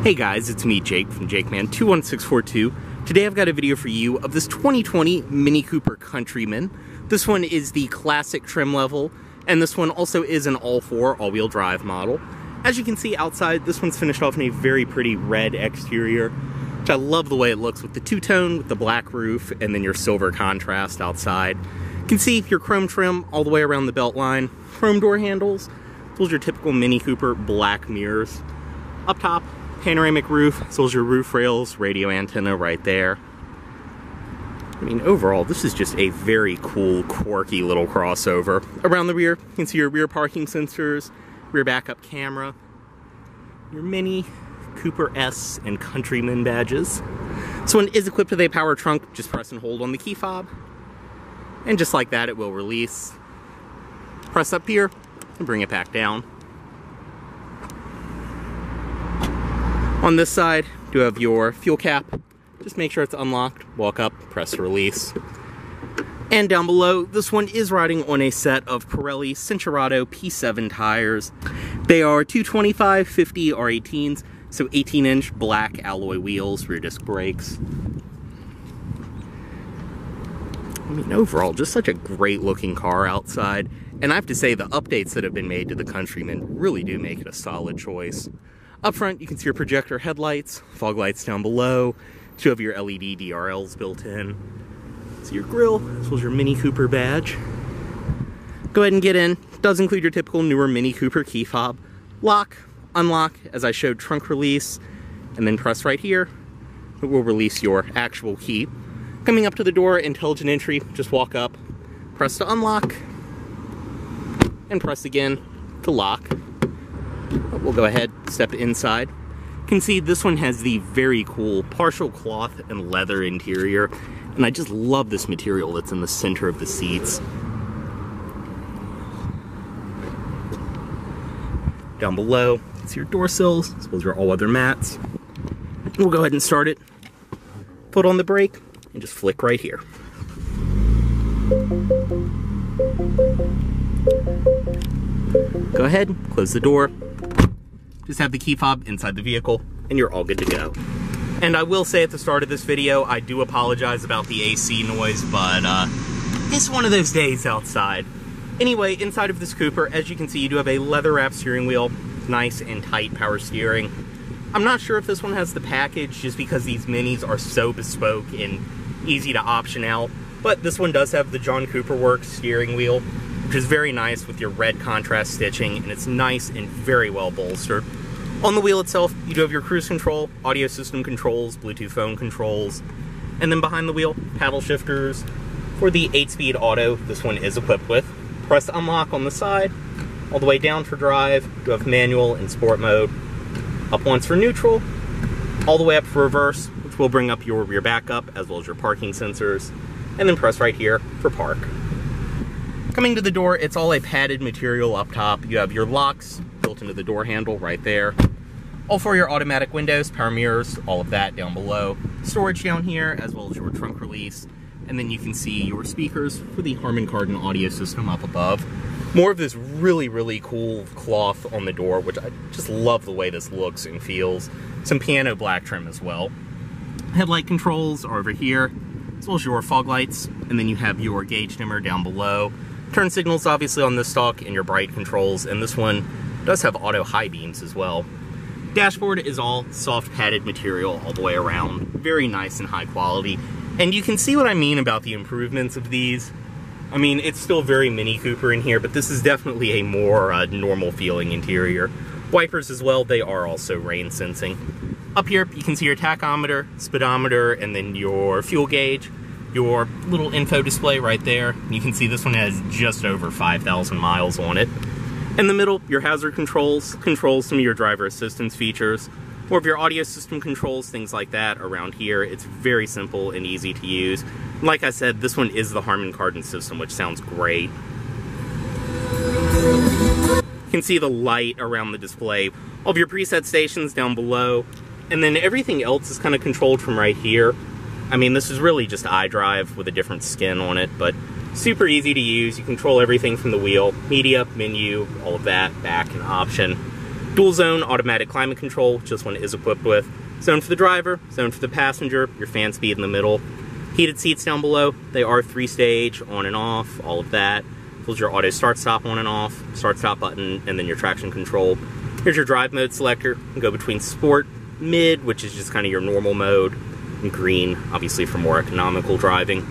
Hey guys, it's me, Jake, from JakeMan21642. Today I've got a video for you of this 2020 Mini Cooper Countryman. This one is the classic trim level, and this one also is an all-4 all-wheel drive model. As you can see outside, this one's finished off in a very pretty red exterior, which I love the way it looks with the two-tone, with the black roof, and then your silver contrast outside. You can see your chrome trim all the way around the belt line, chrome door handles, those are your typical Mini Cooper black mirrors. Up top, panoramic roof, so your roof rails, radio antenna right there. I mean, overall, this is just a very cool, quirky little crossover. Around the rear, you can see your rear parking sensors, rear backup camera, your Mini Cooper S and Countryman badges. This one is equipped with a power trunk. Just press and hold on the key fob, and just like that, it will release. Press up here and bring it back down. On this side, you have your fuel cap. Just make sure it's unlocked, walk up, press to release. And down below, this one is riding on a set of Pirelli Cincherato P7 tires. They are 225/50 R18s, so 18-inch black alloy wheels, rear disc brakes. I mean, overall, just such a great looking car outside. And I have to say, the updates that have been made to the Countryman really do make it a solid choice. Up front, you can see your projector headlights, fog lights down below, two of your LED DRLs built in. So your grille, as well as your Mini Cooper badge. Go ahead and get in. It does include your typical newer Mini Cooper key fob. Lock, unlock, as I showed, trunk release, and then press right here. It will release your actual key. Coming up to the door, intelligent entry, just walk up, press to unlock, and press again to lock. We'll go ahead, step inside. You can see this one has the very cool partial cloth and leather interior, and I just love this material that's in the center of the seats. Down below, it's your door sills, as well as your all-weather mats. We'll go ahead and start it. Put on the brake, and just flick right here. Go ahead, close the door. Just have the key fob inside the vehicle, and you're all good to go. And I will say at the start of this video, I do apologize about the AC noise, but it's one of those days outside. Anyway, inside of this Cooper, as you can see, you do have a leather-wrapped steering wheel, nice and tight power steering. I'm not sure if this one has the package, just because these Minis are so bespoke and easy to option out, but this one does have the John Cooper Works steering wheel, which is very nice with your red contrast stitching, and it's nice and very well bolstered. On the wheel itself, you do have your cruise control, audio system controls, Bluetooth phone controls, and then behind the wheel, paddle shifters. For the 8-speed auto, this one is equipped with. Press unlock on the side, all the way down for drive. You have manual and sport mode. Up once for neutral, all the way up for reverse, which will bring up your rear backup, as well as your parking sensors, and then press right here for park. Coming to the door, it's all a padded material up top. You have your locks built into the door handle right there. All for your automatic windows, power mirrors, all of that down below. Storage down here, as well as your trunk release. And then you can see your speakers for the Harman Kardon audio system up above. More of this really, really cool cloth on the door, which I just love the way this looks and feels. Some piano black trim as well. Headlight controls are over here, as well as your fog lights. And then you have your gauge dimmer down below. Turn signals obviously on this stock, and your bright controls, and this one does have auto high beams as well. Dashboard is all soft padded material all the way around. Very nice and high quality. And you can see what I mean about the improvements of these. I mean, it's still very Mini Cooper in here, but this is definitely a more normal feeling interior. Wipers as well, they are also rain sensing. Up here, you can see your tachometer, speedometer, and then your fuel gauge. Your little info display right there. You can see this one has just over 5,000 miles on it. In the middle, your hazard controls some of your driver assistance features, more of your audio system controls, things like that around here. It's very simple and easy to use. Like I said, this one is the Harman Kardon system, which sounds great. You can see the light around the display. All of your preset stations down below, and then everything else is kind of controlled from right here. I mean, this is really just iDrive with a different skin on it, but super easy to use. You control everything from the wheel, media, menu, all of that, back and option. Dual zone automatic climate control, which this one is equipped with. Zone for the driver, zone for the passenger, your fan speed in the middle. Heated seats down below, they are 3-stage, on and off, all of that. Here's your auto start-stop on and off, start-stop button, and then your traction control. Here's your drive mode selector. You can go between sport, mid, which is just kind of your normal mode, and green, obviously for more economical driving.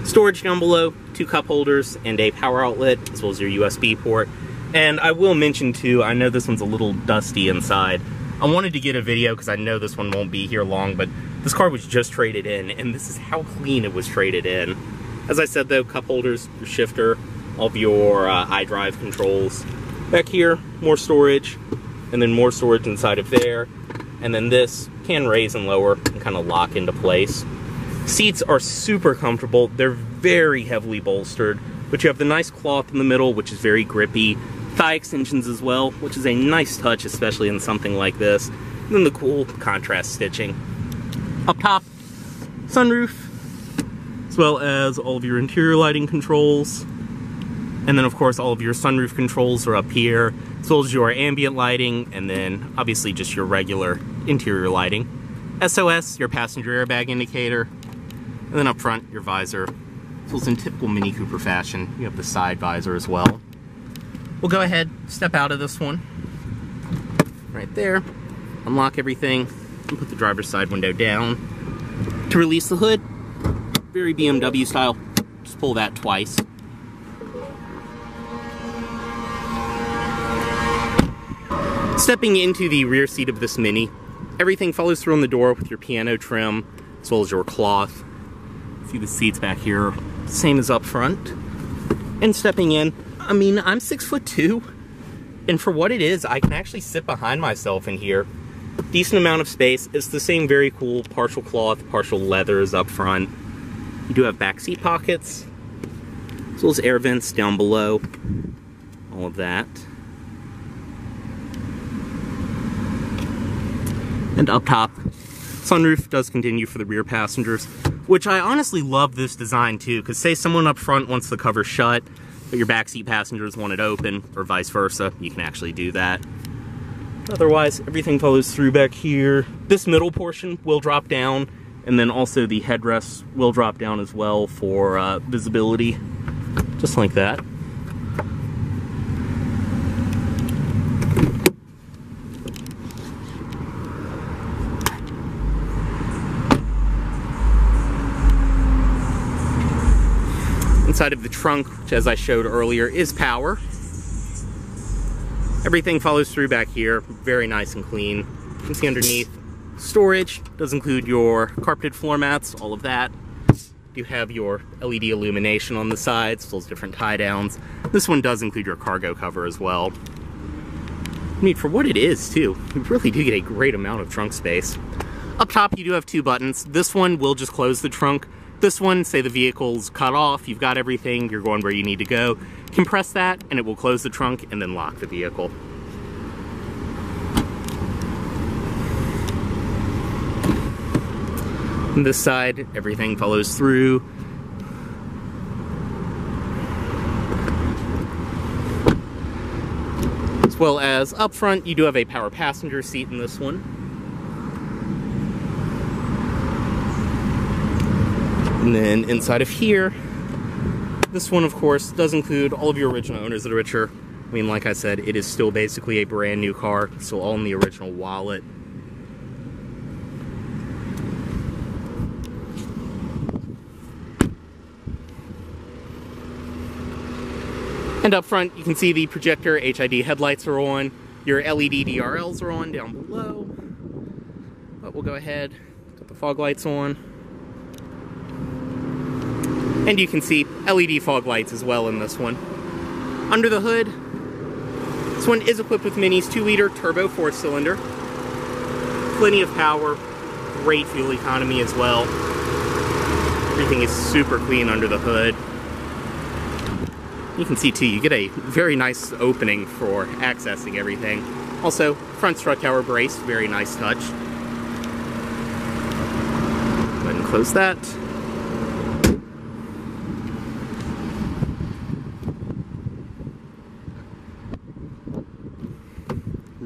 Storage down below, 2 cup holders, and a power outlet, as well as your USB port. And I will mention too, I know this one's a little dusty inside. I wanted to get a video because I know this one won't be here long, but this car was just traded in, and this is how clean it was traded in. As I said though, cup holders, your shifter, all of your iDrive controls. Back here, more storage, and then more storage inside of there. And then this can raise and lower and kind of lock into place. Seats are super comfortable. They're very heavily bolstered, but you have the nice cloth in the middle, which is very grippy. Thigh extensions as well, which is a nice touch, especially in something like this. And then the cool contrast stitching. Up top, sunroof, as well as all of your interior lighting controls. And then of course all of your sunroof controls are up here, as well as your ambient lighting, and then obviously just your regular interior lighting. SOS, your passenger airbag indicator, and then up front, your visor. So it's in typical Mini Cooper fashion. You have the side visor as well. We'll go ahead, step out of this one. Right there. Unlock everything, and put the driver's side window down. To release the hood, very BMW style, just pull that twice. Stepping into the rear seat of this Mini, everything follows through on the door with your piano trim, as well as your cloth. See the seats back here, same as up front. And stepping in, I mean, I'm 6'2", and for what it is, I can actually sit behind myself in here. Decent amount of space. It's the same very cool partial cloth, partial leathers up front. You do have back seat pockets, as well as air vents down below. All of that. And up top, sunroof does continue for the rear passengers, which I honestly love this design too, because say someone up front wants the cover shut, but your backseat passengers want it open, or vice versa, you can actually do that. Otherwise, everything follows through back here. This middle portion will drop down, and then also the headrests will drop down as well for visibility, just like that. Inside of the trunk, which as I showed earlier, is power. Everything follows through back here, very nice and clean. You can see underneath, storage does include your carpeted floor mats, all of that. You have your LED illumination on the sides, as well as different tie downs. This one does include your cargo cover as well. I mean, for what it is too, you really do get a great amount of trunk space. Up top, you do have 2 buttons. This one will just close the trunk. This one, say the vehicle's cut off, you've got everything, you're going where you need to go. You can press that and it will close the trunk and then lock the vehicle. On this side, everything follows through. As well as up front, you do have a power passenger seat in this one. And then inside of here, this one of course does include all of your original owner's literature. I mean, like I said, it is still basically a brand new car, so all in the original wallet. And up front, you can see the projector HID headlights are on, your LED DRLs are on down below. But we'll go ahead, put the fog lights on. And you can see LED fog lights as well in this one. Under the hood, this one is equipped with Mini's 2-liter turbo 4-cylinder. Plenty of power, great fuel economy as well. Everything is super clean under the hood. You can see too, you get a very nice opening for accessing everything. Also, front strut tower brace, very nice touch. Go ahead and close that.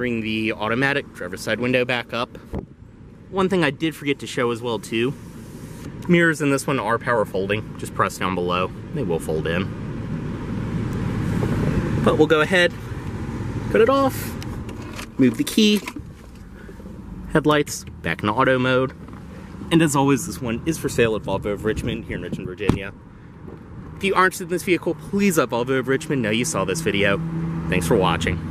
bring the automatic driver's side window back up. One thing I did forget to show as well too, mirrors in this one are power folding. Just press down below, they will fold in. But we'll go ahead, cut it off, move the key, headlights back into auto mode. And as always, this one is for sale at Volvo of Richmond here in Richmond, Virginia. If you aren't interested in this vehicle, please let Volvo of Richmond know you saw this video. Thanks for watching.